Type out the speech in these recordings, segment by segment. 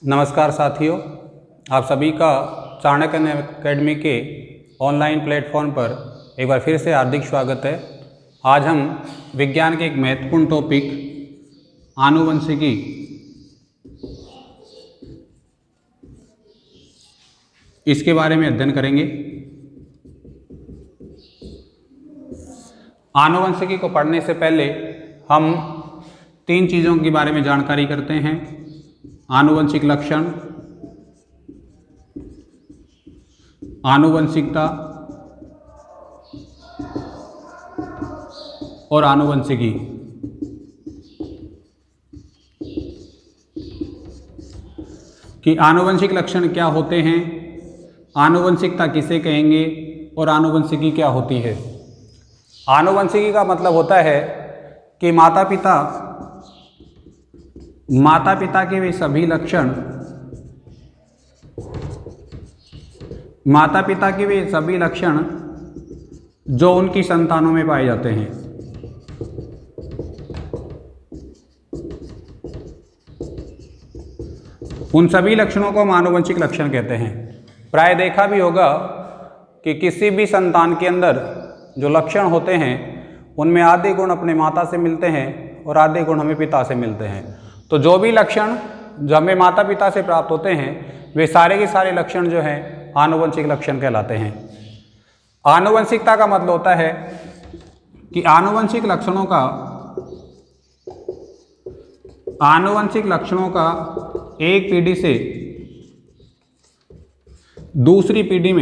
नमस्कार साथियों, आप सभी का चाणक्य अकेडमी के ऑनलाइन प्लेटफॉर्म पर एक बार फिर से हार्दिक स्वागत है। आज हम विज्ञान के एक महत्वपूर्ण टॉपिक आनुवंशिकी इसके बारे में अध्ययन करेंगे। आनुवंशिकी को पढ़ने से पहले हम तीन चीज़ों के बारे में जानकारी करते हैं: आनुवंशिक लक्षण, आनुवंशिकता और आनुवंशिकी। कि आनुवंशिक लक्षण क्या होते हैं, आनुवंशिकता किसे कहेंगे और आनुवंशिकी क्या होती है। आनुवंशिकी का मतलब होता है कि माता पिता के वे सभी लक्षण जो उनकी संतानों में पाए जाते हैं। उन सभी लक्षणों को हम आनुवंशिक लक्षण कहते हैं। प्राय देखा भी होगा कि किसी भी संतान के अंदर जो लक्षण होते हैं उनमें आधे गुण अपने माता से मिलते हैं और आधे गुण हमें पिता से मिलते हैं। तो जो भी लक्षण जो हमें माता पिता से प्राप्त होते हैं वे सारे के सारे लक्षण जो हैं आनुवंशिक लक्षण कहलाते हैं। आनुवंशिकता का मतलब होता है कि आनुवंशिक लक्षणों का एक पीढ़ी से दूसरी पीढ़ी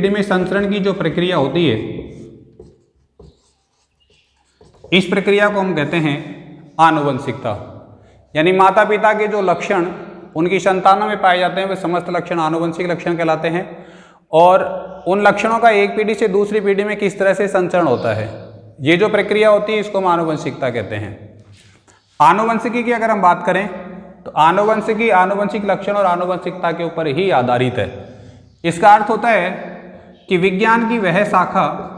में संचरण की जो प्रक्रिया होती है, इस प्रक्रिया को हम कहते हैं आनुवंशिकता। यानी माता पिता के जो लक्षण उनकी संतानों में पाए जाते हैं वे समस्त लक्षण आनुवंशिक लक्षण कहलाते हैं। और उन लक्षणों का एक पीढ़ी से दूसरी पीढ़ी में किस तरह से संचरण होता है, ये जो प्रक्रिया होती है इसको हम आनुवंशिकता कहते हैं। आनुवंशिकी की अगर हम बात करें तो आनुवंशिकी आनुवंशिक लक्षण और आनुवंशिकता के ऊपर ही आधारित है। इसका अर्थ होता है कि विज्ञान की वह शाखा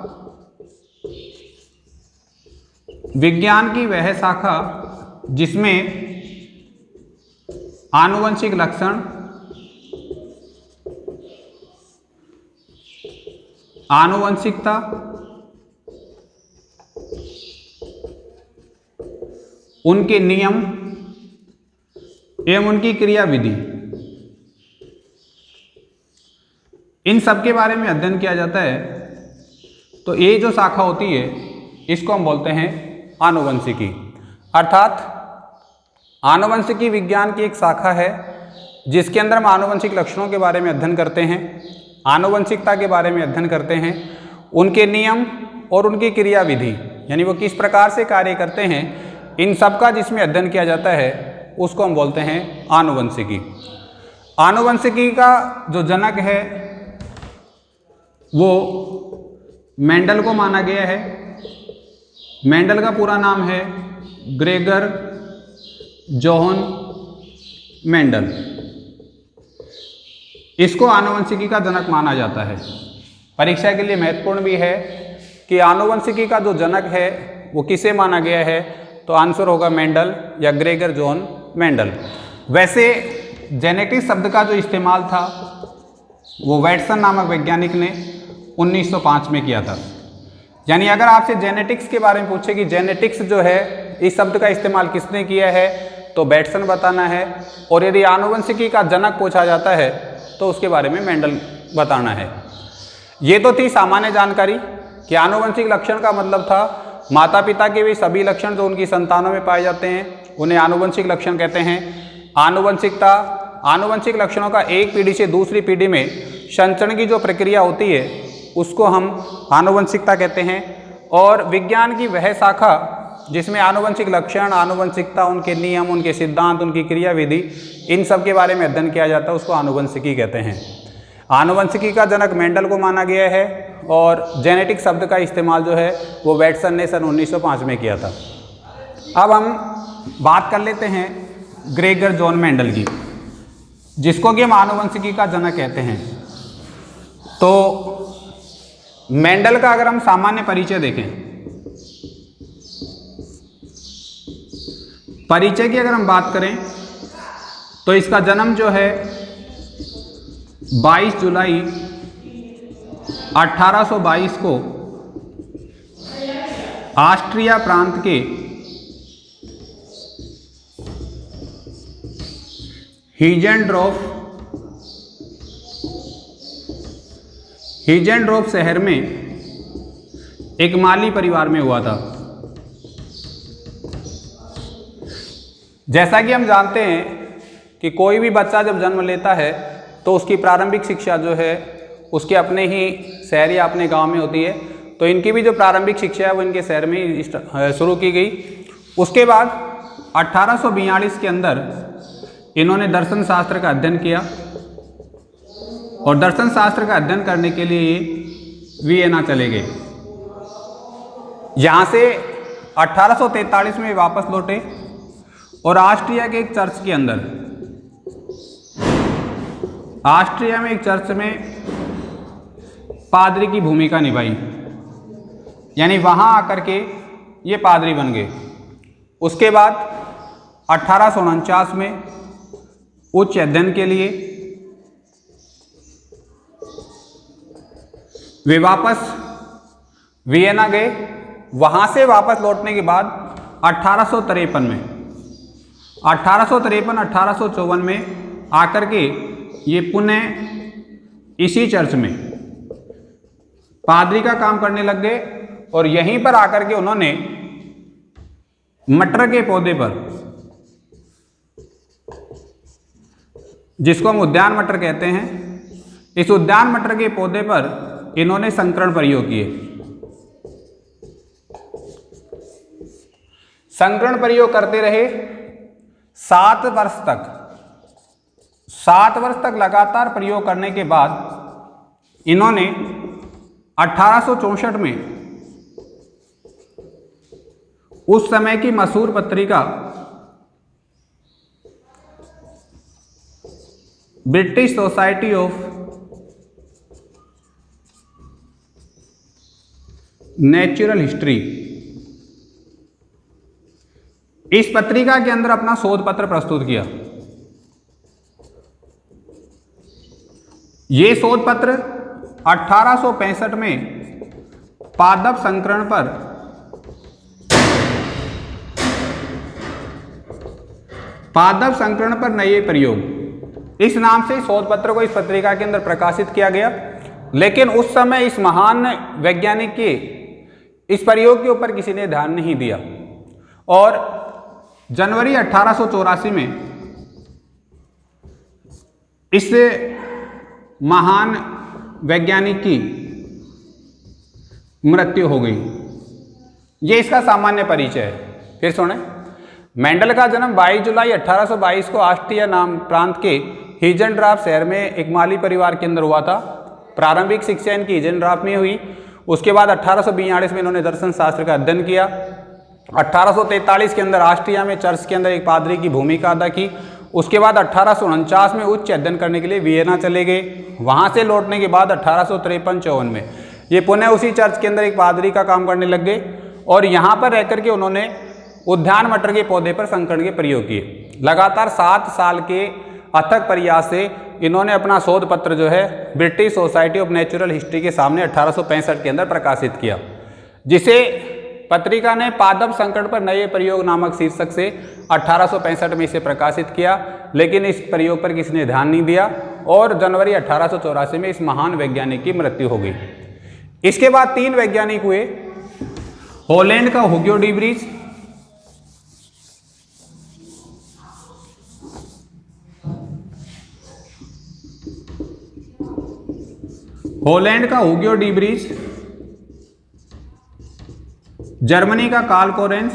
जिसमें आनुवंशिक लक्षण, आनुवंशिकता उनके नियम एवं उनकी क्रियाविधि, इन सब के बारे में अध्ययन किया जाता है। तो ये जो शाखा होती है इसको हम बोलते हैं आनुवंशिकी। अर्थात आनुवंशिकी विज्ञान की एक शाखा है जिसके अंदर हम आनुवंशिक लक्षणों के बारे में अध्ययन करते हैं, आनुवंशिकता के बारे में अध्ययन करते हैं, उनके नियम और उनकी क्रियाविधि यानी वो किस प्रकार से कार्य करते हैं, इन सब का जिसमें अध्ययन किया जाता है उसको हम बोलते हैं आनुवंशिकी। आनुवंशिकी का जो जनक है वो मेंडल को माना गया है। मेंडल का पूरा नाम है ग्रेगर जोहन मेंडल। इसको आनुवंशिकी का जनक माना जाता है। परीक्षा के लिए महत्वपूर्ण भी है कि आनुवंशिकी का जो जनक है वो किसे माना गया है, तो आंसर होगा मेंडल या ग्रेगर जोहन मेंडल। वैसे जेनेटिक्स शब्द का जो इस्तेमाल था वो वैटसन नामक वैज्ञानिक ने 1905 में किया था। यानी अगर आपसे जेनेटिक्स के बारे में पूछे कि जेनेटिक्स जो है इस शब्द का इस्तेमाल किसने किया है तो वैटसन बताना है, और यदि आनुवंशिकी का जनक पूछा जाता है तो उसके बारे में मेंडल बताना है। ये तो थी सामान्य जानकारी कि आनुवंशिक लक्षण का मतलब था माता पिता के भी सभी लक्षण जो उनकी संतानों में पाए जाते हैं उन्हें आनुवंशिक लक्षण कहते हैं। आनुवंशिकता आनुवंशिक लक्षणों का एक पीढ़ी से दूसरी पीढ़ी में संचरण की जो प्रक्रिया होती है उसको हम आनुवंशिकता कहते हैं। और विज्ञान की वह शाखा जिसमें आनुवंशिक लक्षण, आनुवंशिकता, उनके नियम, उनके सिद्धांत, उनकी क्रियाविधि, इन सब के बारे में अध्ययन किया जाता है उसको आनुवंशिकी कहते हैं। आनुवंशिकी का जनक मेंडल को माना गया है और जेनेटिक शब्द का इस्तेमाल जो है वो वैटसन ने सन 1905 में किया था। अब हम बात कर लेते हैं ग्रेगर जॉन मेंडल की, जिसको कि हम आनुवंशिकी का जनक कहते हैं। तो मेंडल का अगर हम सामान्य परिचय देखें परिचय की अगर हम बात करें तो इसका जन्म जो है 22 जुलाई 1822 को ऑस्ट्रिया प्रांत के हीजेंड्रोफ शहर में एक माली परिवार में हुआ था। जैसा कि हम जानते हैं कि कोई भी बच्चा जब जन्म लेता है तो उसकी प्रारंभिक शिक्षा जो है उसके अपने ही शहर या अपने गांव में होती है। तो इनकी भी जो प्रारंभिक शिक्षा है वो इनके शहर में ही शुरू की गई। उसके बाद 1842 के अंदर इन्होंने दर्शन शास्त्र का अध्ययन किया और दर्शन शास्त्र का अध्ययन करने के लिए ये वियना चले गए। यहाँ से 1843 में वापस लौटे और ऑस्ट्रिया के एक चर्च के अंदर, ऑस्ट्रिया में एक चर्च में पादरी की भूमिका निभाई, यानी वहाँ आकर के ये पादरी बन गए। उसके बाद 1849 में उच्च अध्ययन के लिए वे वापस वियना गए। वहाँ से वापस लौटने के बाद 1853 में 1854 में आकर के ये पुनः इसी चर्च में पादरी का काम करने लग गए और यहीं पर आकर के उन्होंने मटर के पौधे पर, जिसको हम उद्यान मटर कहते हैं, इस उद्यान मटर के पौधे पर इन्होंने संकरण प्रयोग किए। संकरण प्रयोग करते रहे 7 वर्ष तक। 7 वर्ष तक लगातार प्रयोग करने के बाद इन्होंने 1864 में उस समय की मशहूर पत्रिका British society of natural history, इस पत्रिका के अंदर अपना शोध पत्र प्रस्तुत किया। ये शोध पत्र 1865 में पादप संकरण पर नए प्रयोग, इस नाम से शोध पत्र को इस पत्रिका के अंदर प्रकाशित किया गया। लेकिन उस समय इस महान वैज्ञानिक के इस प्रयोग के ऊपर किसी ने ध्यान नहीं दिया और जनवरी 1884 में इस महान वैज्ञानिक की मृत्यु हो गई। ये इसका सामान्य परिचय है। फिर सुने, मेंडल का जन्म 22 जुलाई 1822 को ऑस्ट्रिया नाम प्रांत के हीजेंड्राफ शहर में एक माली परिवार के अंदर हुआ था। प्रारंभिक शिक्षा इनकी हीजेंड्राफ में हुई। उसके बाद 1842 में इन्होंने दर्शन शास्त्र का अध्ययन किया। 1843 के अंदर ऑस्ट्रिया में चर्च के अंदर एक पादरी की भूमिका अदा की। उसके बाद 1849 में उच्च अध्ययन करने के लिए वियना चले गए। वहाँ से लौटने के बाद 1853-54 में ये पुनः उसी चर्च के अंदर एक पादरी का काम करने लग गए और यहाँ पर रह करके उन्होंने उद्यान मटर के पौधे पर संकरण के प्रयोग किए। लगातार 7 साल के अथक प्रयास से इन्होंने अपना शोध पत्र जो है British society of natural history के सामने 1865 के अंदर प्रकाशित किया, जिसे पत्रिका ने पादप संकरण पर नए प्रयोग नामक शीर्षक से 1865 में इसे प्रकाशित किया। लेकिन इस प्रयोग पर किसी ने ध्यान नहीं दिया और जनवरी 1884 में इस महान वैज्ञानिक की मृत्यु हो गई। इसके बाद 3 वैज्ञानिक हुए। हॉलैंड का हुगो डी ब्रीज, जर्मनी का कार्ल कोरेंस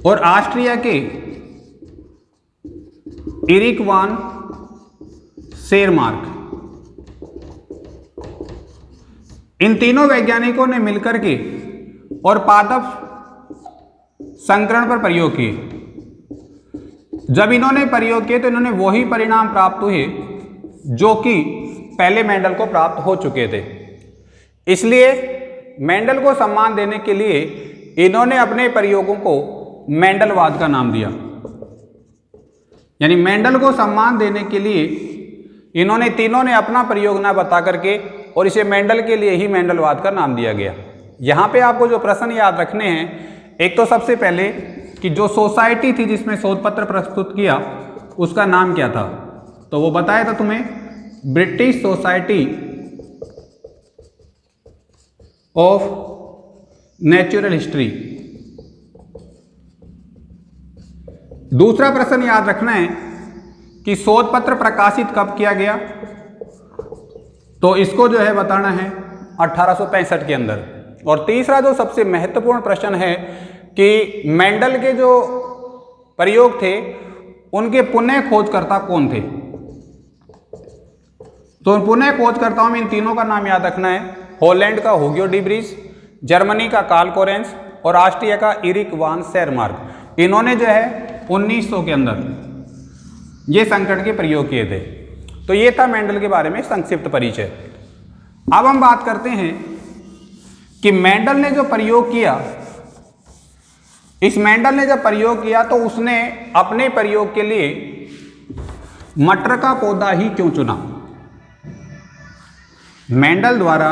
और ऑस्ट्रिया के इरिक वान शेरमार्क। इन तीनों वैज्ञानिकों ने मिलकर के और पादप संकरण पर प्रयोग किए। जब इन्होंने प्रयोग किए तो इन्होंने वही परिणाम प्राप्त हुए जो कि पहले मेंडल को प्राप्त हो चुके थे। इसलिए मेंडल को सम्मान देने के लिए इन्होंने अपने प्रयोगों को मेंडलवाद का नाम दिया। यानी मेंडल को सम्मान देने के लिए इन्होंने तीनों ने अपना प्रयोग ना बता करके और इसे मेंडल के लिए ही मेंडलवाद का नाम दिया गया। यहाँ पे आपको जो प्रश्न याद रखने हैं, एक तो सबसे पहले कि जो सोसाइटी थी जिसमें शोध पत्र प्रस्तुत किया उसका नाम क्या था, तो वो बताया था तुम्हें, British society of natural history. दूसरा प्रश्न याद रखना है कि शोध पत्र प्रकाशित कब किया गया, तो इसको जो है बताना है 1865 के अंदर। और तीसरा जो सबसे महत्वपूर्ण प्रश्न है कि मेंडल के जो प्रयोग थे उनके पुनः खोजकर्ता कौन थे। तो पुनः खोजकर्ताओं में इन तीनों का नाम याद रखना है, हॉलैंड का हुगो डी ब्रीज, जर्मनी का कार्ल कोरेंस और ऑस्ट्रिया का इरिक वान शेरमार्क। इन्होंने जो है 1900 के अंदर ये संकट के प्रयोग किए थे। तो ये था मेंडल के बारे में संक्षिप्त परिचय। अब हम बात करते हैं कि मेंडल ने जो प्रयोग किया, इस मेंडल ने जब प्रयोग किया तो उसने अपने प्रयोग के लिए मटर का पौधा ही क्यों चुना। मेंडल द्वारा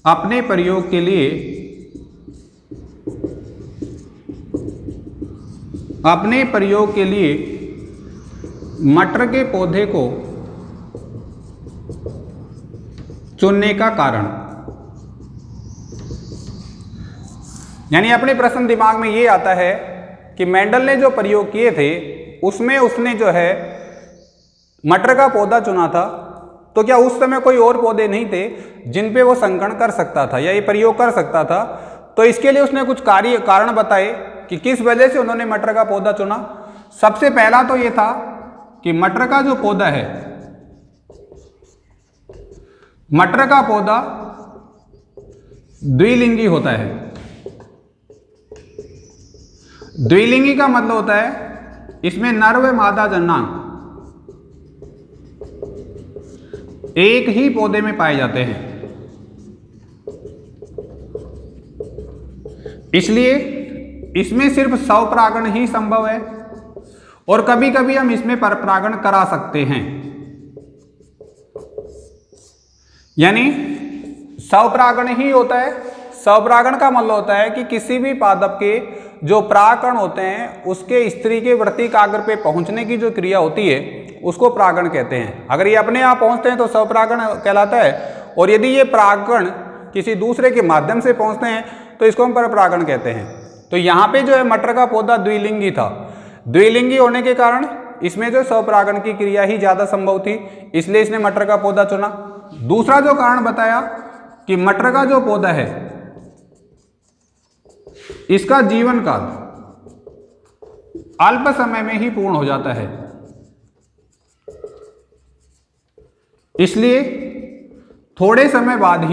अपने प्रयोग के लिए मटर के पौधे को चुनने का कारण, यानी अपने प्रश्न दिमाग में ये आता है कि मेंडल ने जो प्रयोग किए थे उसमें उसने जो है मटर का पौधा चुना था, तो क्या उस समय कोई और पौधे नहीं थे जिन पे वो संकरण कर सकता था या ये प्रयोग कर सकता था। तो इसके लिए उसने कुछ कारण बताए कि किस वजह से उन्होंने मटर का पौधा चुना। सबसे पहला तो ये था कि मटर का जो पौधा है, मटर का पौधा द्विलिंगी होता है। द्विलिंगी का मतलब होता है इसमें नर व मादा जन्नांग एक ही पौधे में पाए जाते हैं, इसलिए इसमें सिर्फ स्वपरागण ही संभव है और कभी कभी हम इसमें परपरागण करा सकते हैं। यानी स्वपरागण ही होता है। स्वपरागण का मतलब होता है कि किसी भी पादप के जो परागकण होते हैं उसके स्त्री के वर्तिकाग्र पे पहुंचने की जो क्रिया होती है उसको परागण कहते हैं। अगर ये अपने आप पहुंचते हैं तो स्वपरागण कहलाता है, और यदि ये परागकण किसी दूसरे के माध्यम से पहुंचते हैं तो इसको हम परपरागण कहते हैं। तो यहाँ पे जो है मटर का पौधा द्विलिंगी था। द्विलिंगी होने के कारण इसमें जो स्वपरागण की क्रिया ही ज्यादा संभव थी, इसलिए इसने मटर का पौधा चुना। दूसरा जो कारण बताया कि मटर का जो पौधा है इसका जीवन काल अल्प समय में ही पूर्ण हो जाता है, इसलिए थोड़े समय बाद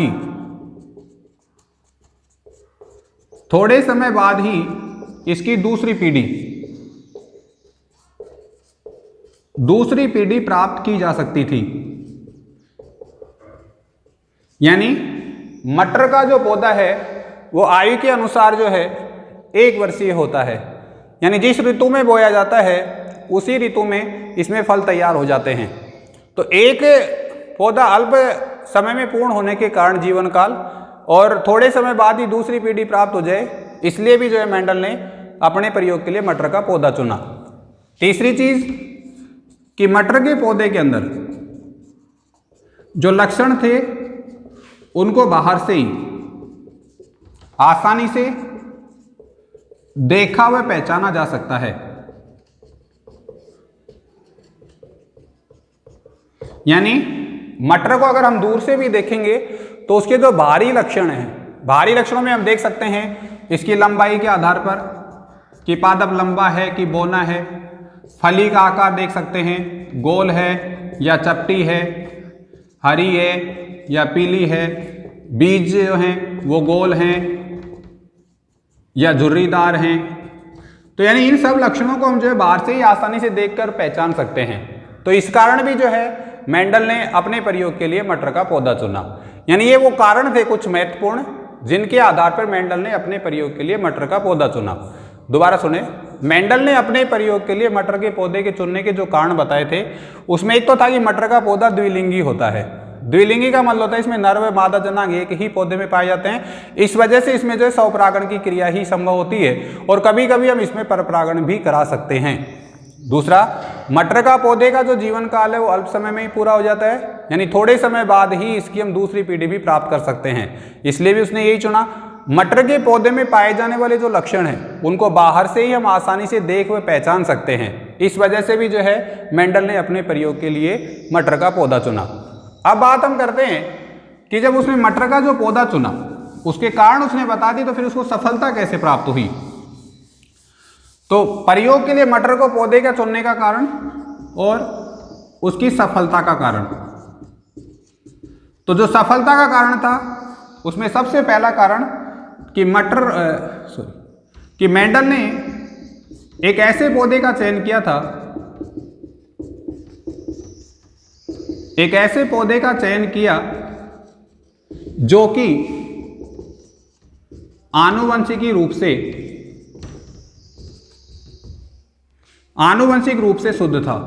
ही इसकी दूसरी पीढ़ी प्राप्त की जा सकती थी। यानी मटर का जो पौधा है वो आयु के अनुसार जो है 1 वर्षीय होता है, यानी जिस ऋतु में बोया जाता है उसी ऋतु में इसमें फल तैयार हो जाते हैं। तो एक पौधा अल्प समय में पूर्ण होने के कारण जीवन काल, और थोड़े समय बाद ही दूसरी पीढ़ी प्राप्त हो जाए, इसलिए भी जो है मेंडल ने अपने प्रयोग के लिए मटर का पौधा चुना। तीसरी चीज कि मटर के पौधे के अंदर जो लक्षण थे उनको बाहर से ही आसानी से देखा व पहचाना जा सकता है। यानी मटर को अगर हम दूर से भी देखेंगे तो उसके जो बाहरी लक्षण हैं, बाहरी लक्षणों में हम देख सकते हैं इसकी लंबाई के आधार पर कि पादप लंबा है कि बौना है, फली का आकार देख सकते हैं, गोल है या चपटी है, हरी है या पीली है, बीज जो हैं वो गोल हैं या झुर्रीदार हैं। तो यानी इन सब लक्षणों को हम जो है बाहर से ही आसानी से देखकर पहचान सकते हैं। तो इस कारण भी जो है मेंडल ने अपने प्रयोग के लिए मटर का पौधा चुना। यानी ये वो कारण थे कुछ महत्वपूर्ण जिनके आधार पर मेंडल ने अपने प्रयोग के लिए मटर का पौधा चुना। दोबारा सुने, मेंडल ने अपने प्रयोग के लिए मटर के पौधे के चुनने के जो कारण बताए थे उसमें एक तो था कि मटर का पौधा द्विलिंगी होता है। द्विलिंगी का मतलब होता है इसमें नर व मादा जनांग एक ही पौधे में पाए जाते हैं, इस वजह से इसमें जो है स्वपरागण की क्रिया ही संभव होती है और कभी कभी हम इसमें परपरागण भी करा सकते हैं। दूसरा, मटर का पौधे का जो जीवन काल है वो अल्प समय में ही पूरा हो जाता है, यानी थोड़े समय बाद ही इसकी हम दूसरी पीढ़ी भी प्राप्त कर सकते हैं, इसलिए भी उसने यही चुना। मटर के पौधे में पाए जाने वाले जो लक्षण हैं उनको बाहर से ही हम आसानी से देख व पहचान सकते हैं, इस वजह से भी जो है मेंडल ने अपने प्रयोग के लिए मटर का पौधा चुना। अब बात हम करते हैं कि जब उसने मटर का जो पौधा चुना उसके कारण उसने बता दी, तो फिर उसको सफलता कैसे प्राप्त हुई। तो प्रयोग के लिए मटर को पौधे का चुनने का कारण और उसकी सफलता का कारण। तो जो सफलता का कारण था उसमें सबसे पहला कारण कि मेंडल ने एक ऐसे पौधे का चयन किया था, एक ऐसे पौधे का चयन किया जो कि आनुवंशिक रूप से शुद्ध था।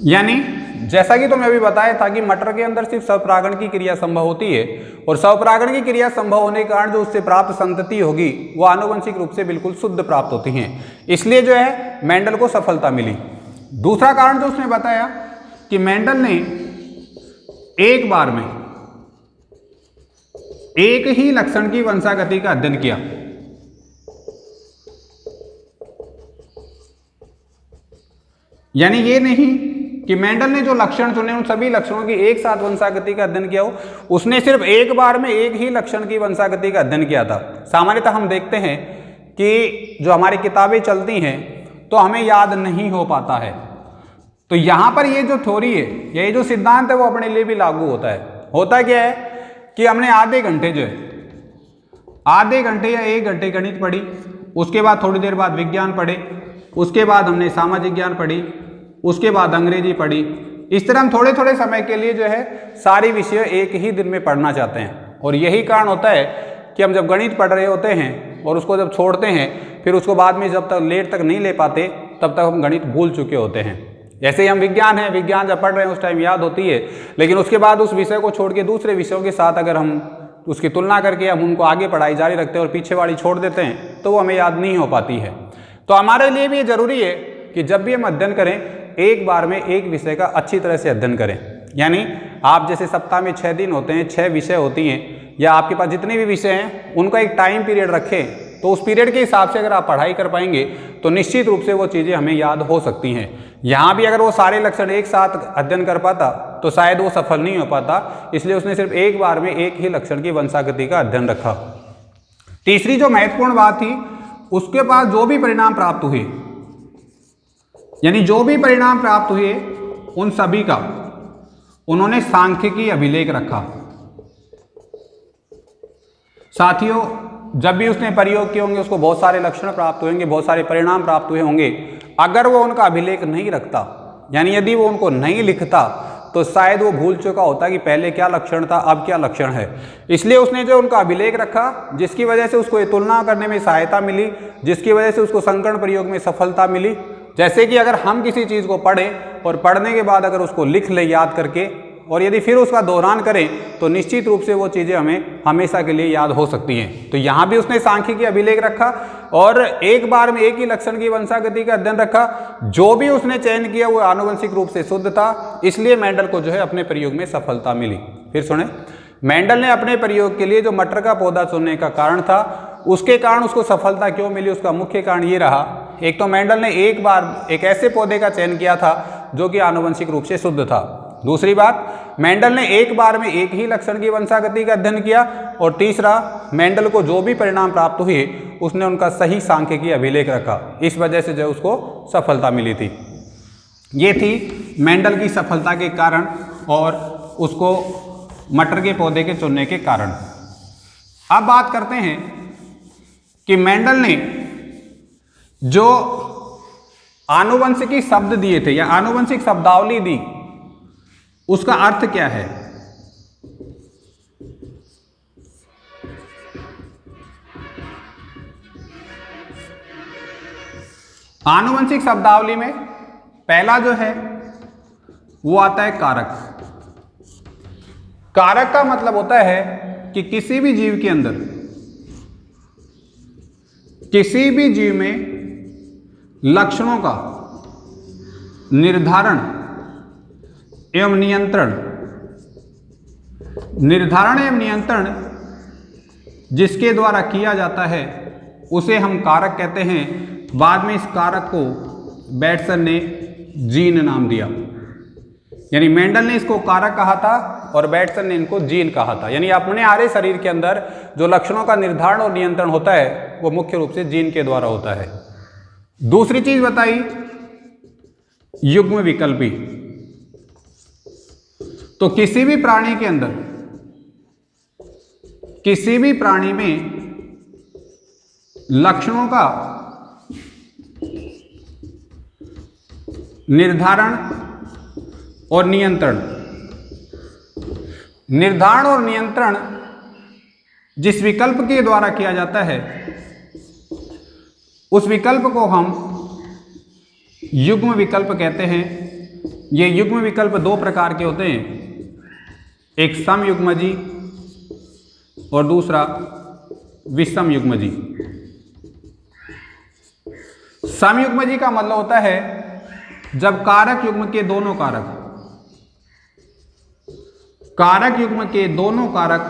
यानी जैसा कि तुमने अभी बताया था कि मटर के अंदर सिर्फ स्वपरागण की क्रिया संभव होती है और स्वपरागण की क्रिया संभव होने के कारण जो उससे प्राप्त संतति होगी वो आनुवंशिक रूप से बिल्कुल शुद्ध प्राप्त होती हैं, इसलिए जो है मेंडल को सफलता मिली। दूसरा कारण जो उसने बताया कि मेंडल ने एक बार में एक ही लक्षण की वंशागति का अध्ययन किया। यानी ये नहीं कि मेंडल ने जो लक्षण चुने उन सभी लक्षणों की एक साथ वंशागति का अध्ययन किया हो, उसने सिर्फ एक बार में एक ही लक्षण की वंशागति का अध्ययन किया था। सामान्यतः हम देखते हैं कि जो हमारी किताबें चलती हैं तो हमें याद नहीं हो पाता है, तो यहाँ पर ये जो थ्योरी है, ये जो सिद्धांत है वो अपने लिए भी लागू होता है। होता क्या है कि हमने आधे घंटे या 1 घंटे गणित पढ़ी, उसके बाद थोड़ी देर बाद विज्ञान पढ़े, उसके बाद हमने सामाजिक ज्ञान पढ़ी, उसके बाद अंग्रेजी पढ़ी। इस तरह हम थोड़े थोड़े समय के लिए जो है सारी विषय एक ही दिन में पढ़ना चाहते हैं, और यही कारण होता है कि हम जब गणित पढ़ रहे होते हैं और उसको जब छोड़ते हैं फिर उसको बाद में जब तक लेट तक नहीं ले पाते तब तक हम गणित भूल चुके होते हैं। जैसे ही हम विज्ञान जब पढ़ रहे हैं उस टाइम याद होती है, लेकिन उसके बाद उस विषय को छोड़ के दूसरे विषयों के साथ अगर हम उसकी तुलना करके हम उनको आगे पढ़ाई जारी रखते हैं और पीछे वाली छोड़ देते हैं तो वो हमें याद नहीं हो पाती है। तो हमारे लिए भी ये जरूरी है कि जब भी हम अध्ययन करें एक बार में एक विषय का अच्छी तरह से अध्ययन करें। यानी आप जैसे सप्ताह में 6 दिन होते हैं, 6 विषय होती हैं, या आपके पास जितने भी विषय हैं उनका एक टाइम पीरियड रखें, तो उस पीरियड के हिसाब से अगर आप पढ़ाई कर पाएंगे तो निश्चित रूप से वो चीज़ें हमें याद हो सकती हैं। यहाँ भी अगर वो सारे लक्षण एक साथ अध्ययन कर पाता तो शायद वो सफल नहीं हो पाता, इसलिए उसने सिर्फ एक बार में एक ही लक्षण की वंशागति का अध्ययन रखा। तीसरी जो महत्वपूर्ण बात थी, उसके पास जो भी परिणाम प्राप्त हुए, यानी जो भी परिणाम प्राप्त हुए उन सभी का उन्होंने सांख्यिकी अभिलेख रखा। साथियों, जब भी उसने प्रयोग किए होंगे उसको बहुत सारे लक्षण प्राप्त होंगे, बहुत सारे परिणाम प्राप्त हुए होंगे, अगर वो उनका अभिलेख नहीं रखता, यानी यदि वो उनको नहीं लिखता तो शायद वो भूल चुका होता कि पहले क्या लक्षण था अब क्या लक्षण है। इसलिए उसने जो उनका अभिलेख रखा, जिसकी वजह से उसको ये तुलना करने में सहायता मिली, जिसकी वजह से उसको संकर्ण प्रयोग में सफलता मिली। जैसे कि अगर हम किसी चीज़ को पढ़ें और पढ़ने के बाद अगर उसको लिख ले याद करके, और यदि फिर उसका दोहरान करें तो निश्चित रूप से वो चीज़ें हमें हमेशा के लिए याद हो सकती हैं। तो यहाँ भी उसने सांख्यिकी अभिलेख रखा और एक बार में एक ही लक्षण की वंशागति का अध्ययन रखा। जो भी उसने चयन किया वो आनुवंशिक रूप से शुद्ध था, इसलिए मेंडल को जो है अपने प्रयोग में सफलता मिली। फिर सुने, मेंडल ने अपने प्रयोग के लिए जो मटर का पौधा चुनने का कारण था, उसके कारण उसको सफलता क्यों मिली, उसका मुख्य कारण ये रहा, एक तो मेंडल ने एक बार एक ऐसे पौधे का चयन किया था जो कि आनुवंशिक रूप से शुद्ध था। दूसरी बात, मेंडल ने एक बार में एक ही लक्षण की वंशागति का अध्ययन किया। और तीसरा, मेंडल को जो भी परिणाम प्राप्त हुए उसने उनका सही सांख्यिकी अभिलेख रखा, इस वजह से जो उसको सफलता मिली थी। ये थी मेंडल की सफलता के कारण और उसको मटर के पौधे के चुनने के कारण। अब बात करते हैं कि मेंडल ने जो आनुवंशिकी शब्द दिए थे या आनुवंशिक शब्दावली दी, उसका अर्थ क्या है। आनुवंशिक शब्दावली में पहला जो है वो आता है कारक। कारक का मतलब होता है कि किसी भी जीव के अंदर, किसी भी जीव में लक्षणों का निर्धारण एवं नियंत्रण, जिसके द्वारा किया जाता है उसे हम कारक कहते हैं। बाद में इस कारक को बैटसन ने जीन नाम दिया, यानी मेंडल ने इसको कारक कहा था और बैटसन ने इनको जीन कहा था। यानी अपने आरे शरीर के अंदर जो लक्षणों का निर्धारण और नियंत्रण होता है वो मुख्य रूप से जीन के द्वारा होता है। दूसरी चीज बताई युग्म विकल्पी। तो किसी भी प्राणी के अंदर, किसी भी प्राणी में लक्षणों का निर्धारण और नियंत्रण, जिस विकल्प के द्वारा किया जाता है उस विकल्प को हम युग्म विकल्प कहते हैं। ये युग्म विकल्प दो प्रकार के होते हैं, एक समयुग्मजी और दूसरा विषमयुग्मजी। समयुग्मजी का मतलब होता है जब कारक युग्म के दोनों कारक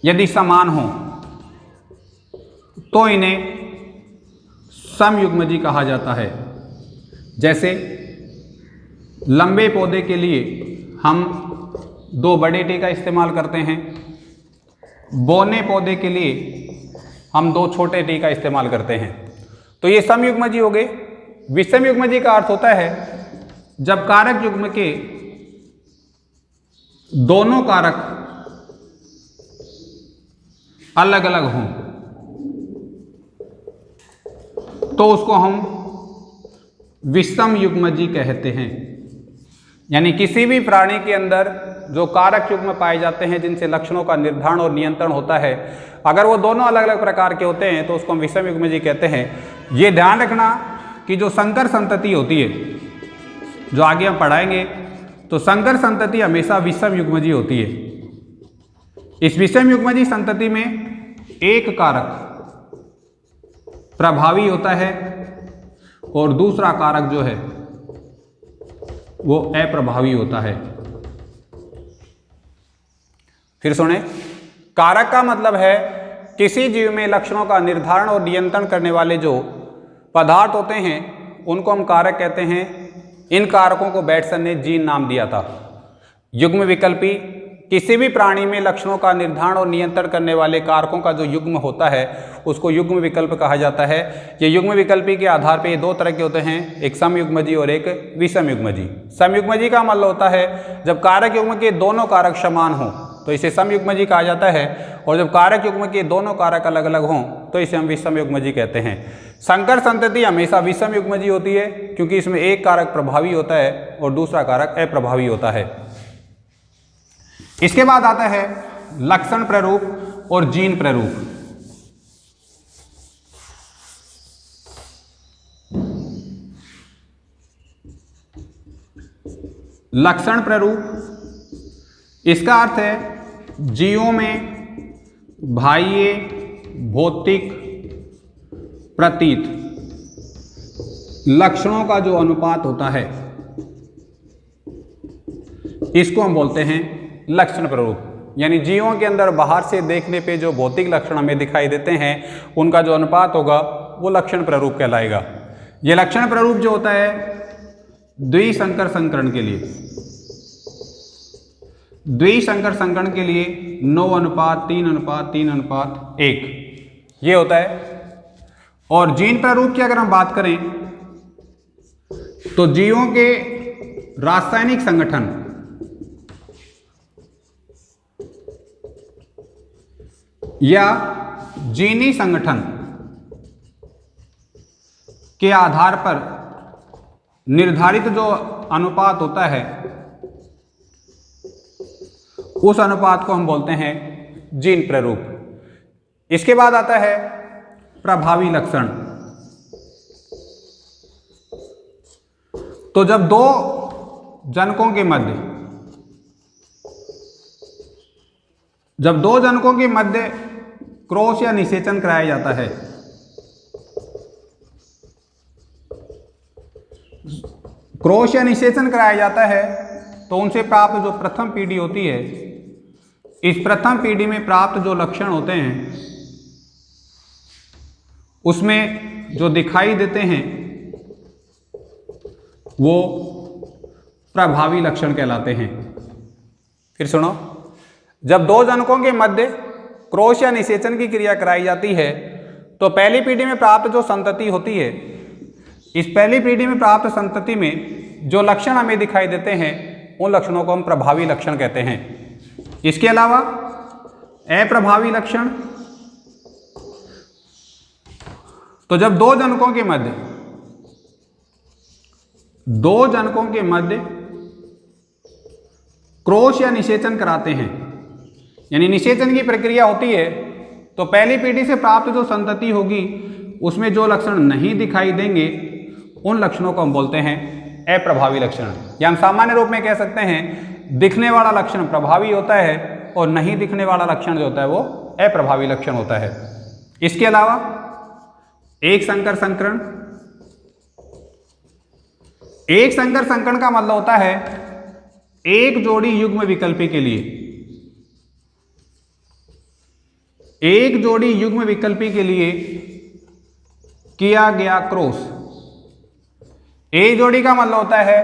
यदि समान हो तो इन्हें समयुग्मजी कहा जाता है। जैसे लंबे पौधे के लिए हम दो बड़े टी का इस्तेमाल करते हैं, बौने पौधे के लिए हम दो छोटे टी का इस्तेमाल करते हैं। तो ये समयुग्मजी हो गए। विषमयुग्मजी का अर्थ होता है जब कारक युग्म के दोनों कारक अलग अलग हों तो उसको हम विषमयुग्मजी कहते हैं। यानी किसी भी प्राणी के अंदर जो कारक युग्म पाए जाते हैं जिनसे लक्षणों का निर्धारण और नियंत्रण होता है, अगर वो दोनों अलग अलग प्रकार के होते हैं तो उसको हम विषमयुग्मजी कहते हैं। ये ध्यान रखना कि जो संकर संतति होती है, जो आगे हम पढ़ाएंगे, तो संकर संतति हमेशा विषमयुग्मजी होती है। इस विषमयुग्मजी संतति में एक कारक प्रभावी होता है और दूसरा कारक जो है वो अप्रभावी होता है। फिर सुने, कारक का मतलब है किसी जीव में लक्षणों का निर्धारण और नियंत्रण करने वाले जो पदार्थ होते हैं उनको हम कारक कहते हैं। इन कारकों को बैटसन ने जीन नाम दिया था। युग्म विकल्पी, किसी भी प्राणी में लक्षणों का निर्धारण और नियंत्रण करने वाले कारकों का जो युग्म होता है उसको युग्म विकल्प कहा जाता है। ये युग्म विकल्पी के आधार पर ये दो तरह के होते हैं, एक समयुग्मजी और एक विषमयुग्मजी। समयुग्मजी का मतलब होता है जब कारक युग्म के दोनों कारक समान हों तो इसे समयुग्मजी कहा जाता है, और जब कारक युग्म के दोनों कारक अलग अलग हों तो इसे हम विषमयुग्मजी कहते हैं। संकर संतति हमेशा विषमयुग्मजी होती है क्योंकि इसमें एक कारक प्रभावी होता है और दूसरा कारक अप्रभावी होता है। इसके बाद आता है लक्षण प्ररूप और जीन प्ररूप। लक्षण प्ररूप इसका अर्थ है जीवों में बाह्य भौतिक प्रतीत लक्षणों का जो अनुपात होता है इसको हम बोलते हैं लक्षण प्ररूप। यानी जीवों के अंदर बाहर से देखने पे जो भौतिक लक्षण हमें दिखाई देते हैं उनका जो अनुपात होगा वो लक्षण प्ररूप कहलाएगा। ये लक्षण प्ररूप जो होता है द्विसंकर संकरण के लिए, द्विसंकर संकरण के लिए 9:3:3:1 ये होता है। और जीन प्रारूप की अगर हम बात करें तो जीवों के रासायनिक संगठन या जीनी संगठन के आधार पर निर्धारित जो अनुपात होता है उस अनुपात को हम बोलते हैं जीन प्रारूप। इसके बाद आता है प्रभावी लक्षण। तो जब दो जनकों के मध्य क्रॉस या निषेचन कराया जाता है, क्रॉस या निषेचन कराया जाता है, तो उनसे प्राप्त जो प्रथम पीढ़ी होती है, इस प्रथम पीढ़ी में प्राप्त जो लक्षण होते हैं उसमें जो दिखाई देते हैं वो प्रभावी लक्षण कहलाते हैं। फिर सुनो, जब दो जनकों के मध्य क्रॉस या निषेचन की क्रिया कराई जाती है तो पहली पीढ़ी में प्राप्त जो संतति होती है, इस पहली पीढ़ी में प्राप्त संतति में जो लक्षण हमें दिखाई देते हैं उन लक्षणों को हम प्रभावी लक्षण कहते हैं। इसके अलावा अप्रभावी लक्षण, तो जब दो जनकों के मध्य क्रॉस या निषेचन कराते हैं, यानी निषेचन की प्रक्रिया होती है, तो पहली पीढ़ी से प्राप्त जो संतति होगी उसमें जो लक्षण नहीं दिखाई देंगे उन लक्षणों को हम बोलते हैं अप्रभावी लक्षण। या हम सामान्य रूप में कह सकते हैं दिखने वाला लक्षण प्रभावी होता है और नहीं दिखने वाला लक्षण जो होता है वो अप्रभावी लक्षण होता है। इसके अलावा एक संकर संकरण, एक संकर संकरण का मतलब होता है एक जोड़ी युग्म विकल्पी के लिए, एक जोड़ी युग्म विकल्पी के लिए किया गया क्रॉस। एक जोड़ी का मतलब होता है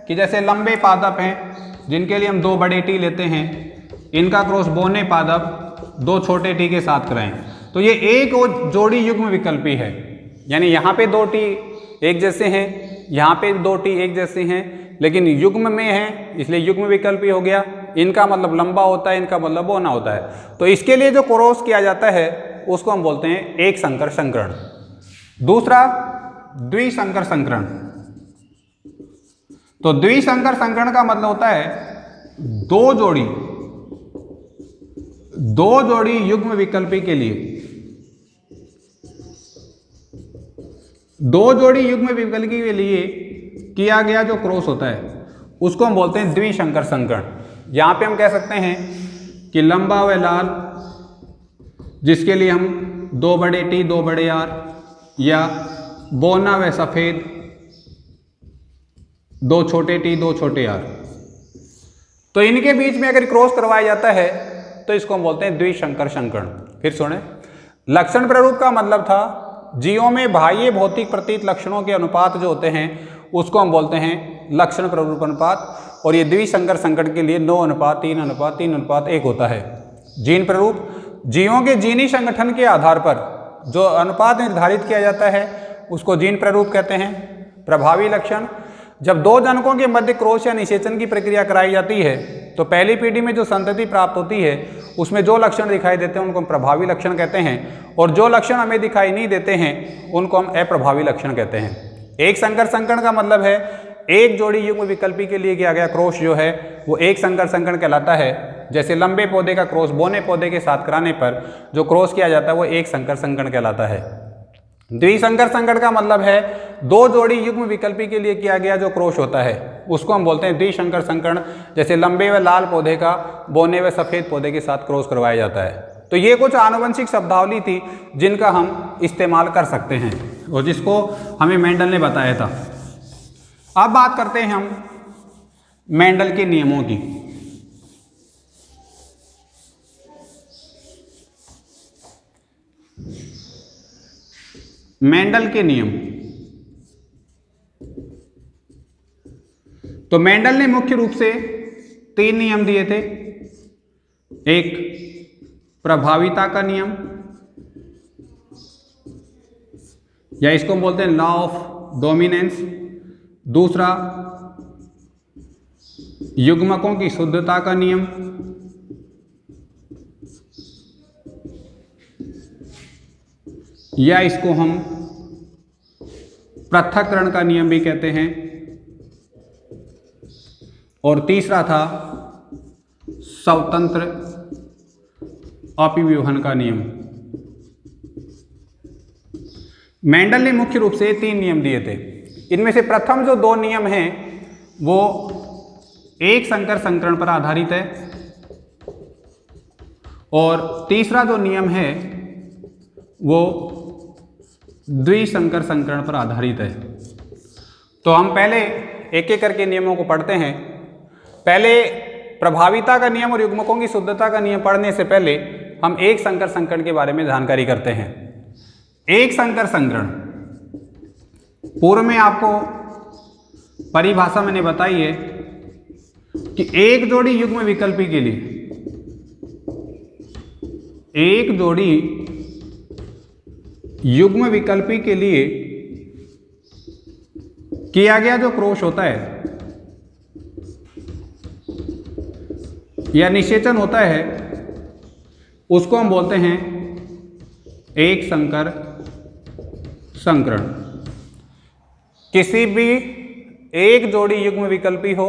कि जैसे लंबे पादप हैं जिनके लिए हम दो बड़े टी लेते हैं, इनका क्रॉस बौने पादप दो छोटे टी के साथ कराएं, तो ये एक जोड़ी युग्म विकल्पी है। यानी यहाँ पे दो टी एक जैसे हैं, यहाँ पे दो टी एक जैसे हैं, लेकिन युग्म में है इसलिए युग्म विकल्पी हो गया। इनका मतलब लंबा होता है, इनका मतलब बौना होता है। तो इसके लिए जो क्रॉस किया जाता है उसको हम बोलते हैं एक संकर संकरण। दूसरा द्विसंकर संकरण। तो द्विसंकर संकरण का मतलब होता है दो जोड़ी युग्म विकल्पी के लिए, दो जोड़ी युग्म विकल्पी के लिए किया गया जो क्रॉस होता है उसको हम बोलते हैं द्विसंकर संकरण। यहां पे हम कह सकते हैं कि लंबा व लाल, जिसके लिए हम दो बड़े टी दो बड़े आर, या बौना व सफेद दो छोटे टी दो छोटे आर, तो इनके बीच में अगर क्रॉस करवाया जाता है तो इसको हम बोलते हैं द्विसंकर संकरण। फिर सुने, लक्षण प्रारूप का मतलब था जीवों में बाह्य भौतिक प्रतीत लक्षणों के अनुपात जो होते हैं उसको हम बोलते हैं लक्षण प्रारूप अनुपात, और ये द्विसंकर संकरण के लिए 9:3:3:3:1 होता है। जीन प्रारूप, जीवों के जीनी संगठन के आधार पर जो अनुपात निर्धारित किया जाता है उसको जीन प्रारूप कहते हैं। प्रभावी लक्षण, जब दो जनकों के मध्य क्रॉस या निषेचन की प्रक्रिया कराई जाती है तो पहली पीढ़ी में जो संतति प्राप्त होती है उसमें जो लक्षण दिखाई देते हैं उनको हम प्रभावी लक्षण कहते हैं, और जो लक्षण हमें दिखाई नहीं देते हैं उनको हम अप्रभावी लक्षण कहते हैं। एक संकर संकरण का मतलब है एक जोड़ी युग्म विकल्पी के लिए किया गया क्रॉस जो है वो एक संकर संकरण कहलाता है। जैसे लंबे पौधे का क्रॉस बौने पौधे के साथ कराने पर जो क्रॉस किया जाता है वो एक संकर संकरण कहलाता है। द्विसंकर संकरण का मतलब है दो जोड़ी युग्म विकल्पी के लिए किया गया जो क्रॉस होता है उसको हम बोलते हैं द्विसंकर संकरण। जैसे लंबे व लाल पौधे का बौने व सफेद पौधे के साथ क्रॉस करवाया जाता है। तो ये कुछ आनुवंशिक शब्दावली थी जिनका हम इस्तेमाल कर सकते हैं और जिसको हमें मेंडल ने बताया था। अब बात करते हैं हम मेंडल के नियमों की। मेंडल के नियम, तो मेंडल ने मुख्य रूप से 3 नियम दिए थे। एक प्रभाविता का नियम, या इसको हम बोलते हैं लॉ ऑफ डोमिनेंस। दूसरा युग्मकों की शुद्धता का नियम, या इसको हम पृथक्करण का नियम भी कहते हैं। और तीसरा था स्वतंत्र अपिव्यूहन का नियम। मेंडल ने मुख्य रूप से 3 नियम दिए थे। इनमें से प्रथम जो दो नियम हैं वो एक संकर संकरण पर आधारित है और तीसरा जो नियम है वो द्विसंकर संकरण पर आधारित है। तो हम पहले एक एक करके नियमों को पढ़ते हैं। पहले प्रभाविता का नियम और युग्मकों की शुद्धता का नियम पढ़ने से पहले हम एक संकर संकरण के बारे में जानकारी करते हैं। एक संकर संकरण, पूर्व में आपको परिभाषा मैंने बताई है कि एक जोड़ी युग्म विकल्पी के लिए, एक जोड़ी युग्म विकल्पी के लिए किया गया जो क्रॉस होता है या निषेचन होता है उसको हम बोलते हैं एक संकर संकरण। किसी भी एक जोड़ी युग्म विकल्पी हो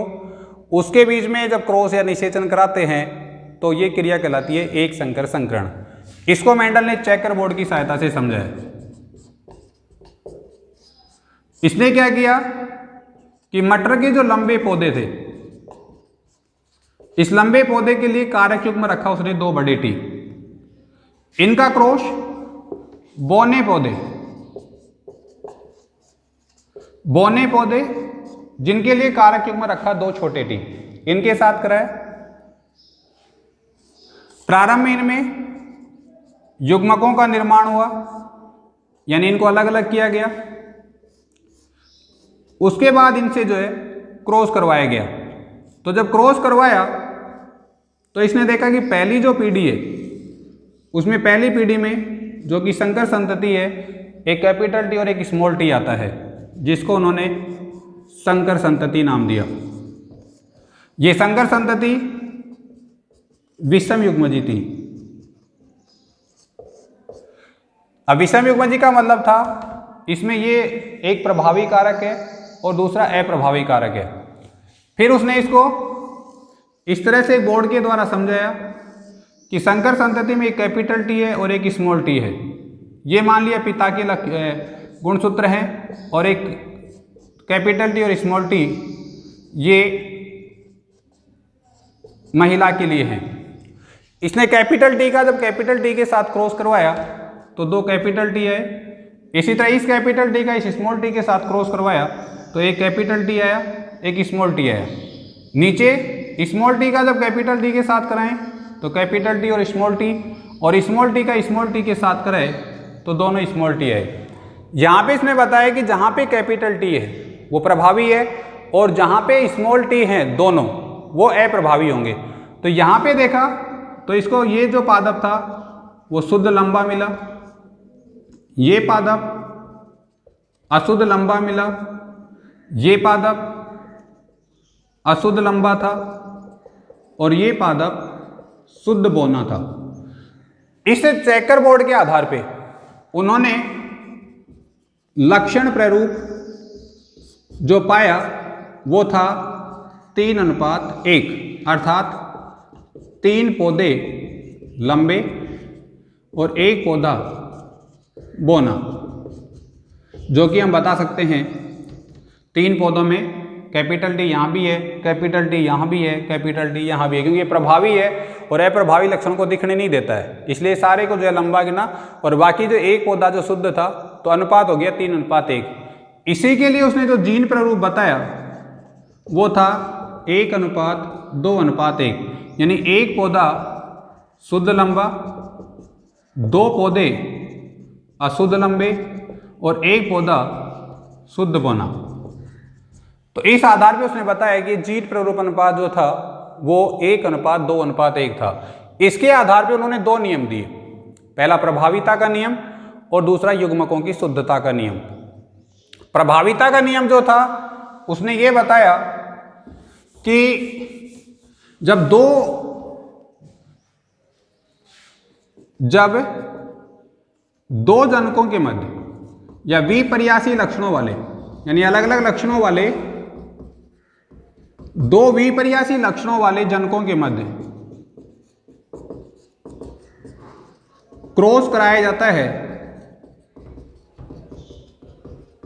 उसके बीच में जब क्रॉस या निषेचन कराते हैं तो ये क्रिया कहलाती है एक संकर संकरण। इसको मेंडल ने चेकर बोर्ड की सहायता से समझा है। इसने क्या किया कि मटर के जो लंबे पौधे थे, इस लंबे पौधे के लिए कारक युग्म रखा उसने 2 बड़े टी। इनका क्रॉस बौने पौधे जिनके लिए कारक युग्म रखा 2 छोटे टी, इनके साथ कराया। प्रारंभ में इनमें युग्मकों का निर्माण हुआ, यानी इनको अलग अलग किया गया। उसके बाद इनसे जो है क्रॉस करवाया गया। तो जब क्रॉस करवाया तो इसने देखा कि पहली जो पीढ़ी है उसमें पहली पीढ़ी में जो कि संकर संतति है, एक कैपिटल टी और एक स्मॉल टी आता है, जिसको उन्होंने संकर संतति नाम दिया। ये संकर संतति विषम युग्मजी थी। अब विषम युग्मजी का मतलब था इसमें ये एक प्रभावी कारक है और दूसरा अप्रभावी कारक है। फिर उसने इसको इस तरह से बोर्ड के द्वारा समझाया कि संकर संतति में एक कैपिटल टी है और एक स्मॉल टी है। ये मान लिया पिता के गुणसूत्र हैं और एक कैपिटल टी और स्मॉल टी ये महिला के लिए हैं। इसने कैपिटल टी का जब कैपिटल टी के साथ क्रॉस करवाया तो 2 कैपिटल टी है। इसी तरह इस कैपिटल टी का इस स्मॉल टी के साथ क्रॉस करवाया तो एक कैपिटल टी आया, एक स्मॉल टी आया। नीचे स्मॉल टी का जब कैपिटल टी के साथ कराएं तो कैपिटल टी और स्मॉल टी का स्मॉल टी के साथ कराए तो दोनों स्मॉल टी आए। यहाँ पे इसने बताया कि जहाँ पे कैपिटल टी है वो प्रभावी है और जहाँ पे स्मॉल टी है दोनों वो अप्रभावी होंगे। तो यहाँ पे देखा तो इसको ये जो पादप था वो शुद्ध लंबा मिला, ये पादप अशुद्ध लंबा मिला, ये पादप अशुद्ध लंबा था और ये पादप शुद्ध बौना था। इस चेकर बोर्ड के आधार पे उन्होंने लक्षण प्रारूप जो पाया वो था 3:1, अर्थात 3 पौधे लंबे और 1 पौधा बौना, जो कि हम बता सकते हैं 3 पौधों में कैपिटल टी यहाँ भी है, कैपिटल टी यहाँ भी है, कैपिटल टी यहाँ भी है, क्योंकि ये प्रभावी है और अप्रभावी लक्षण को दिखने नहीं देता है, इसलिए सारे को जो है लंबा गिना। और बाकी जो 1 पौधा जो शुद्ध था तो अनुपात हो गया 3:1। इसी के लिए उसने जो जीन प्रारूप बताया वो था 1:2:1, यानी 1 पौधा शुद्ध लंबा, 2 पौधे अशुद्ध लंबे और 1 पौधा शुद्ध बौना। तो इस आधार पे उसने बताया कि जीन प्रारूप अनुपात जो था वो 1:2:1 था। इसके आधार पे उन्होंने 2 नियम दिए, पहला प्रभाविता का नियम और दूसरा युग्मकों की शुद्धता का नियम। प्रभाविता का नियम जो था उसने ये बताया कि जब दो जनकों के मध्य या विपर्यासी लक्षणों वाले, यानी अलग अलग लक्षणों वाले 2 विपर्यासी लक्षणों वाले जनकों के मध्य क्रॉस कराया जाता है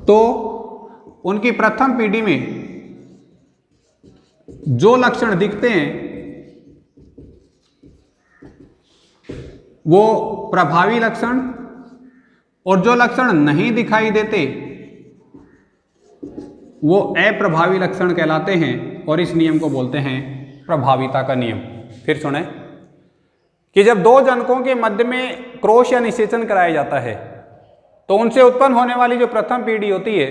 तो उनकी प्रथम पीढ़ी में जो लक्षण दिखते हैं वो प्रभावी लक्षण, और जो लक्षण नहीं दिखाई देते वो अप्रभावी लक्षण कहलाते हैं, और इस नियम को बोलते हैं प्रभाविता का नियम। फिर सुने कि जब दो जनकों के मध्य में क्रॉस या निषेचन कराया जाता है तो उनसे उत्पन्न होने वाली जो प्रथम पीढ़ी होती है,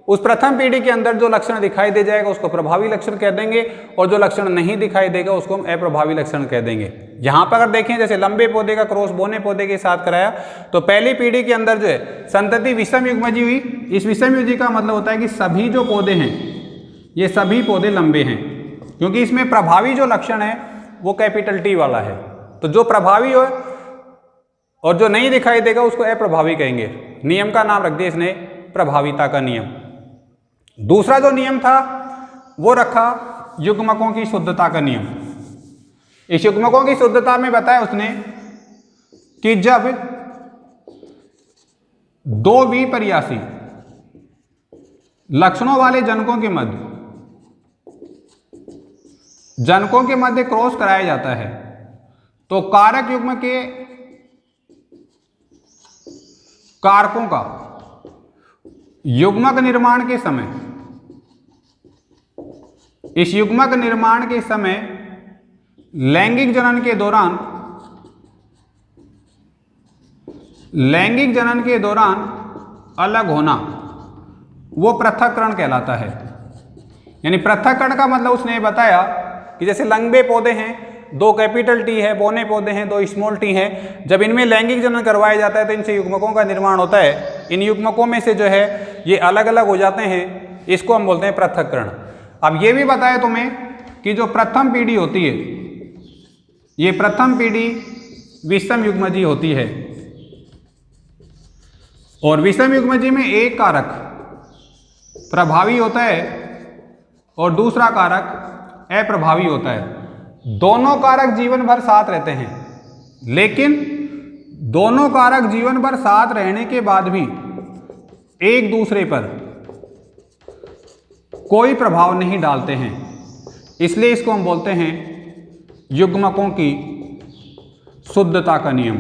उस प्रथम पीढ़ी के अंदर जो लक्षण दिखाई दे जाएगा उसको प्रभावी लक्षण कह देंगे, और जो लक्षण नहीं दिखाई देगा उसको हम अप्रभावी लक्षण कह देंगे। यहाँ पर अगर देखें, जैसे लंबे पौधे का क्रॉस बोने पौधे के साथ कराया तो पहली पीढ़ी के अंदर जो है संतति विषम युग्मजी हुई। इस विषम युग्मजी का मतलब होता है कि सभी जो पौधे हैं ये सभी पौधे लंबे हैं, क्योंकि इसमें प्रभावी जो लक्षण है वो कैपिटल टी वाला है। तो जो प्रभावी हो और जो नहीं दिखाई देगा उसको अप्रभावी कहेंगे। नियम का नाम रख दिया इसने प्रभाविता का नियम। दूसरा जो नियम था वो रखा युग्मकों की शुद्धता का नियम। इस युग्मकों की शुद्धता में बताया उसने कि जब दो विपर्यासी लक्षणों वाले जनकों के मध्य क्रॉस कराया जाता है तो कारक युग्म के कारकों का युग्मक निर्माण के समय, इस युग्मक निर्माण के समय लैंगिक जनन के दौरान अलग होना वो पृथक्करण कहलाता है। यानी पृथक्करण का मतलब उसने बताया कि जैसे लंबे पौधे हैं, दो कैपिटल टी है, बोने पौधे हैं, दो स्मॉल टी हैं, जब इनमें लैंगिक जनन करवाया जाता है तो इनसे युग्मकों का निर्माण होता है। इन युग्मकों में से जो है ये अलग अलग हो जाते हैं, इसको हम बोलते हैं पृथक्करण। अब ये भी बताया तुम्हें कि जो प्रथम पीढ़ी होती है ये प्रथम पीढ़ी विषम युग्मजी होती है, और विषम युग्मजी में एक कारक प्रभावी होता है और दूसरा कारक अप्रभावी होता है। दोनों कारक जीवन भर साथ रहते हैं, लेकिन दोनों कारक जीवन भर साथ रहने के बाद भी एक दूसरे पर कोई प्रभाव नहीं डालते हैं, इसलिए इसको हम बोलते हैं युग्मकों की शुद्धता का नियम।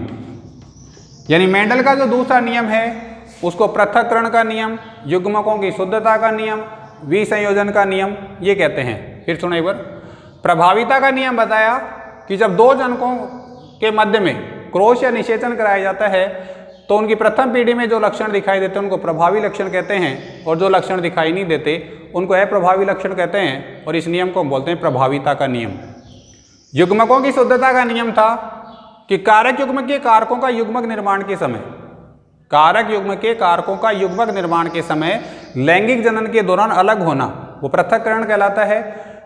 यानी मेंडल का जो दूसरा नियम है उसको पृथक्करण का नियम, युग्मकों की शुद्धता का नियम, विसंयोजन का नियम ये कहते हैं। फिर सुनो एक बार, प्रभाविता का नियम बताया कि जब दो जनकों के मध्य में क्रॉस या निषेचन कराया जाता है तो उनकी प्रथम पीढ़ी में जो लक्षण दिखाई देते हैं उनको प्रभावी लक्षण कहते हैं, और जो लक्षण दिखाई नहीं देते उनको अप्रभावी लक्षण कहते हैं, और इस नियम को हम बोलते हैं प्रभाविता का नियम। युग्मकों की शुद्धता का नियम था कि कारक युग्म के कारकों का युग्मक निर्माण के समय, कारक युग्म के कारकों का युग्मक निर्माण के समय लैंगिक जनन के दौरान अलग होना वो पृथक्करण कहलाता है।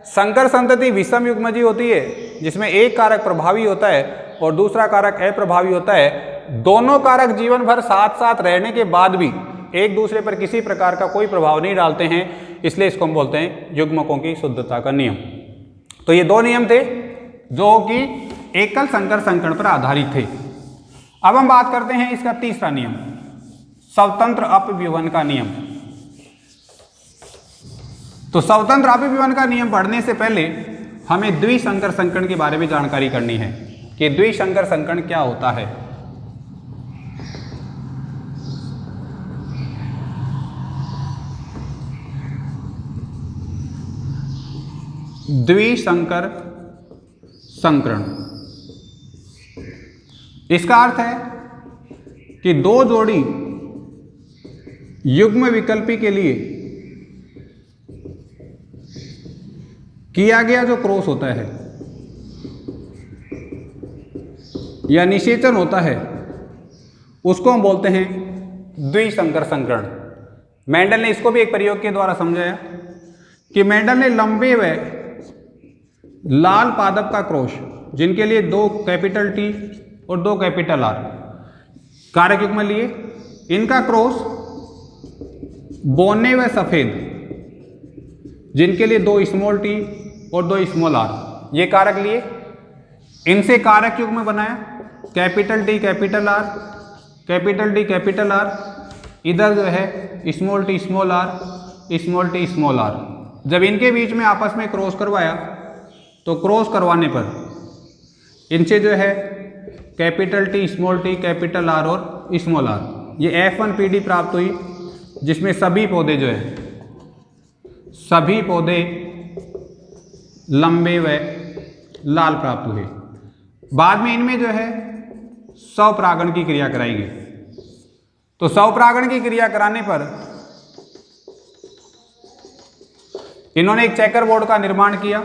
संकर संतति विषम युग्मजी होती है जिसमें एक कारक प्रभावी होता है और दूसरा कारक अप्रभावी होता है। दोनों कारक जीवन भर साथ साथ रहने के बाद भी एक दूसरे पर किसी प्रकार का कोई प्रभाव नहीं डालते हैं, इसलिए इसको हम बोलते हैं युग्मकों की शुद्धता का नियम। तो ये दो नियम थे जो कि एकल संकर संकरण पर आधारित थे। अब हम बात करते हैं इसका तीसरा नियम, स्वतंत्र अपव्यूहन का नियम। तो स्वतंत्र अपव्यूहन का नियम पढ़ने से पहले हमें द्विसंकर संकरण के बारे में जानकारी करनी है कि द्विसंकर संकरण क्या होता है। द्विसंकर संकरण, इसका अर्थ है कि दो जोड़ी युग्म विकल्पी के लिए किया गया जो क्रॉस होता है या निषेचन होता है उसको हम बोलते हैं द्विसंकर संकरण। मेंडल ने इसको भी एक प्रयोग के द्वारा समझाया कि मेंडल ने लंबे व लाल पादप का क्रॉस, जिनके लिए दो कैपिटल टी और दो कैपिटल आर कारक युग्म लिए, इनका क्रॉस बोने व सफेद, जिनके लिए दो स्मॉल टी और दो स्मॉल आर ये कारक लिए, इनसे कारक युग्म बनाया capital T capital R, capital T capital R, इधर जो है small T small R, small T small R. जब इनके बीच में आपस में क्रॉस करवाया तो क्रॉस करवाने पर इनसे जो है कैपिटल टी कैपिटल आर और स्मॉल आर, ये F1PD प्राप्त हुई, जिसमें सभी पौधे जो है सभी पौधे लंबे व लाल प्राप्त हुए। बाद में इनमें जो है स्वपरागण की क्रिया कराई गई। तो स्वपरागण की क्रिया कराने पर इन्होंने एक चेकर बोर्ड का निर्माण किया।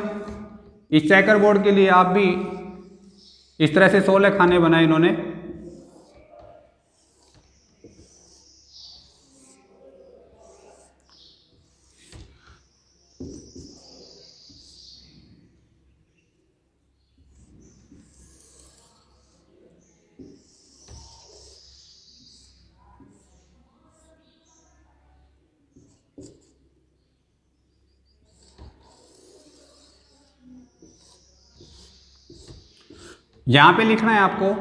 इस चेकर बोर्ड के लिए आप भी इस तरह से 16 खाने बनाए इन्होंने। यहां पे लिखना है आपको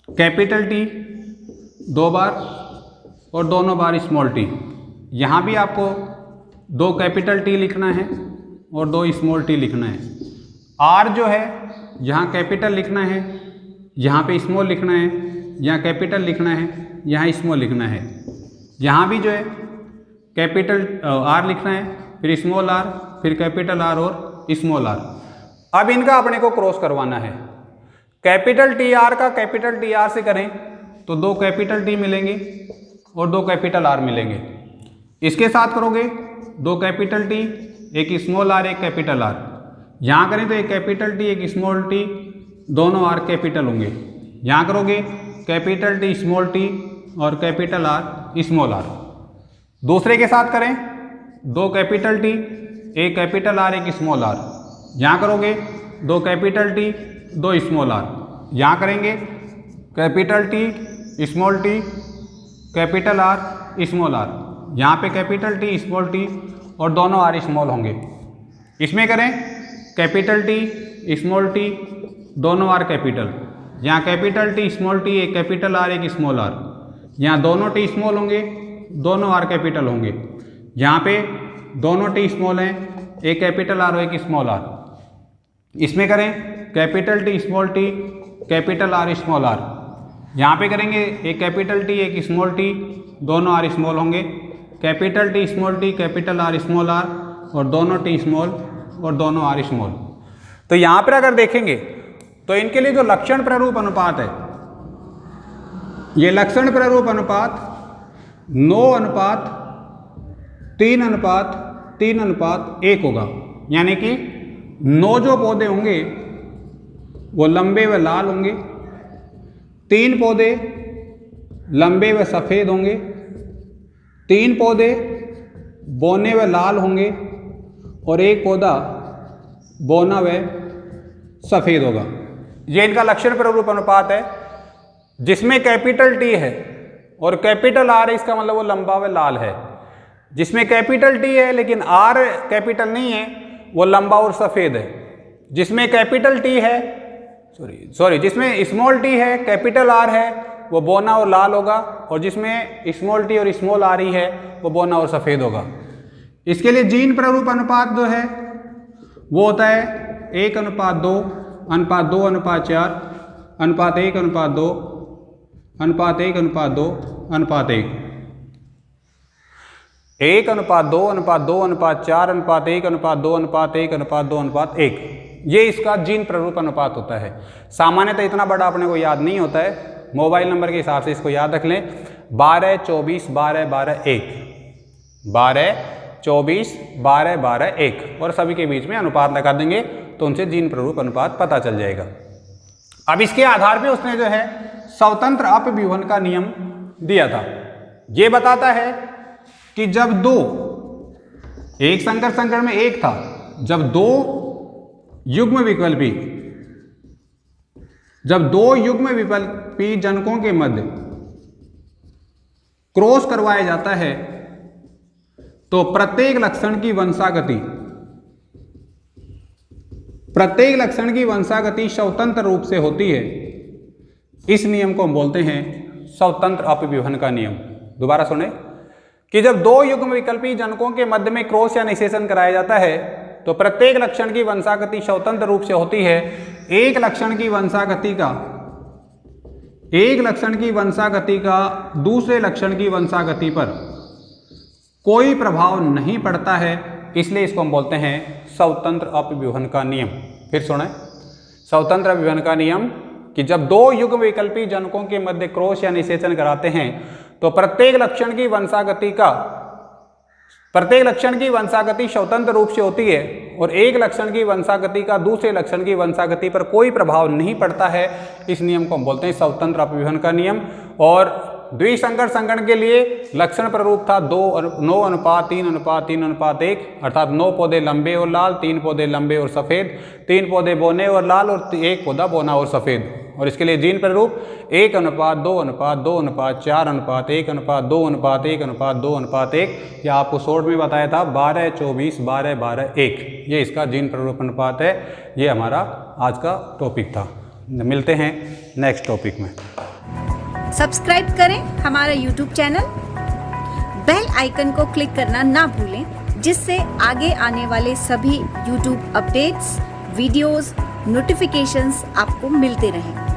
कैपिटल टी 2 बार और दोनों बार स्मॉल टी। यहां भी आपको 2 कैपिटल टी लिखना है और 2 स्मॉल टी लिखना है। आर जो है यहां कैपिटल लिखना है, यहां पे स्मॉल लिखना है, यहां कैपिटल लिखना है, यहां स्मॉल लिखना है। यहां भी जो है कैपिटल आर लिखना है, फिर स्मॉल आर, फिर कैपिटल आर और स्मॉल आर। अब इनका अपने को क्रॉस करवाना है। कैपिटल टी आर का कैपिटल टी आर से करें तो 2 कैपिटल टी मिलेंगे और 2 कैपिटल आर मिलेंगे। इसके साथ करोगे 2 कैपिटल टी, एक स्मॉल आर, एक कैपिटल आर। यहाँ करें तो एक कैपिटल टी, एक स्मॉल टी, दोनों आर कैपिटल होंगे। यहाँ करोगे कैपिटल टी स्मॉल टी और कैपिटल आर स्मॉल आर। दूसरे के साथ करें 2 कैपिटल टी, एक कैपिटल आर, एक स्मॉल आर। यहाँ करोगे 2 कैपिटल टी, 2 स्मॉल आर। यहाँ करेंगे capital T small T capital R small R. यहाँ पे कैपिटल टी स्मॉल टी और दोनों आर स्मॉल होंगे। इसमें करें कैपिटल टी स्मॉल टी, दोनों आर कैपिटल। यहाँ कैपिटल टी स्मॉल टी, एक कैपिटल आर, एक स्मॉल आर। यहाँ दोनों टी स्मॉल होंगे, दोनों आर कैपिटल होंगे। यहाँ पे दोनों टी स्मॉल हैं, एक कैपिटल आर और एक स्मॉल आर। इसमें करें capital T small T capital R small R. यहाँ पे करेंगे एक कैपिटल टी, एक स्मॉल टी, दोनों आर स्मॉल होंगे। Capital T small T capital R small R और दोनों टी स्मॉल और दोनों आर स्मॉल। तो यहाँ पर अगर देखेंगे तो इनके लिए जो लक्षण प्रारूप अनुपात है, ये लक्षण प्रारूप अनुपात 9:3:3:1 होगा। यानी कि 9 जो पौधे होंगे वो लंबे व लाल होंगे, 3 पौधे लंबे व सफ़ेद होंगे, 3 पौधे बौने व लाल होंगे और 1 पौधा बौना व सफ़ेद होगा। ये इनका लक्षण प्रारूप अनुपात है, जिसमें कैपिटल टी है और कैपिटल आर है, इसका मतलब वो लंबा व लाल है। जिसमें कैपिटल टी है लेकिन आर कैपिटल नहीं है, वो लंबा और सफ़ेद है। जिसमें कैपिटल टी है जिसमें स्मॉल टी है कैपिटल आर है, वो बौना और लाल होगा। और जिसमें स्मॉल टी और स्मॉल आर ही है, वो बौना और सफ़ेद होगा। इसके लिए जीन प्रारूप अनुपात जो है वो होता है 1:2, 2:4, 1:1:2, 1:1:2, 1:1। 1:2, 1:4, 1:1:2, 1:1:2, 1। ये इसका जीन प्रारूप अनुपात होता है। सामान्यतः इतना बड़ा अपने को याद नहीं होता है, मोबाइल नंबर के हिसाब से इसको याद रख लें। 12, 24, 12, 12, 1, 12, 24, 12, 12, 1 और सभी के बीच में अनुपात लगा देंगे तो उनसे जीन प्रारूप अनुपात पता चल जाएगा। अब इसके आधार पे उसने जो है स्वतंत्र अपव्यूहन का नियम दिया था। ये बताता है कि जब 2, एक संकर संकरण में 1 था, जब 2 युग्म विकल्पी जनकों के मध्य क्रॉस करवाया जाता है तो प्रत्येक लक्षण की वंशागति स्वतंत्र रूप से होती है। इस नियम को हम बोलते हैं स्वतंत्र अपव्यूहन का नियम। दोबारा सुने, कि जब दो युग्म विकल्पी जनकों के मध्य में क्रॉस या निषेचन कराया जाता है तो प्रत्येक लक्षण की वंशागति स्वतंत्र रूप से होती है। एक लक्षण की वंशागति का दूसरे लक्षण की वंशागति पर कोई प्रभाव नहीं पड़ता है, इसलिए इसको हम बोलते हैं स्वतंत्र अपव्यूहन का नियम। फिर सुने, स्वतंत्र अपव्यूहन का नियम कि जब दो युग्म विकल्पी जनकों के मध्य क्रॉस या निषेचन कराते हैं तो प्रत्येक लक्षण की वंशागति स्वतंत्र रूप से होती है और एक लक्षण की वंशागति का दूसरे लक्षण की वंशागति पर कोई प्रभाव नहीं पड़ता है। इस नियम को हम बोलते हैं स्वतंत्र अपव्यूहन का नियम। और द्विसंकर संगण के लिए लक्षण प्रारूप था 9:3:3:1, अर्थात 9 पौधे लंबे और लाल, 3 पौधे लंबे और सफ़ेद, 3 पौधे बौने और लाल और 1 पौधा बौना और सफ़ेद। और इसके लिए जीन प्रारूप 1:2:2:4:1:1:2:1:1 या आपको शॉर्ट में बताया था 12:24:12:1। ये इसका जीन प्रारूप अनुपात है। ये हमारा आज का टॉपिक था। मिलते हैं नेक्स्ट टॉपिक में। सब्सक्राइब करें हमारा YouTube चैनल, बेल आइकन को क्लिक करना ना भूलें, जिससे आगे आने वाले सभी YouTube अपडेट्स, वीडियोस, नोटिफिकेशंस आपको मिलते रहें।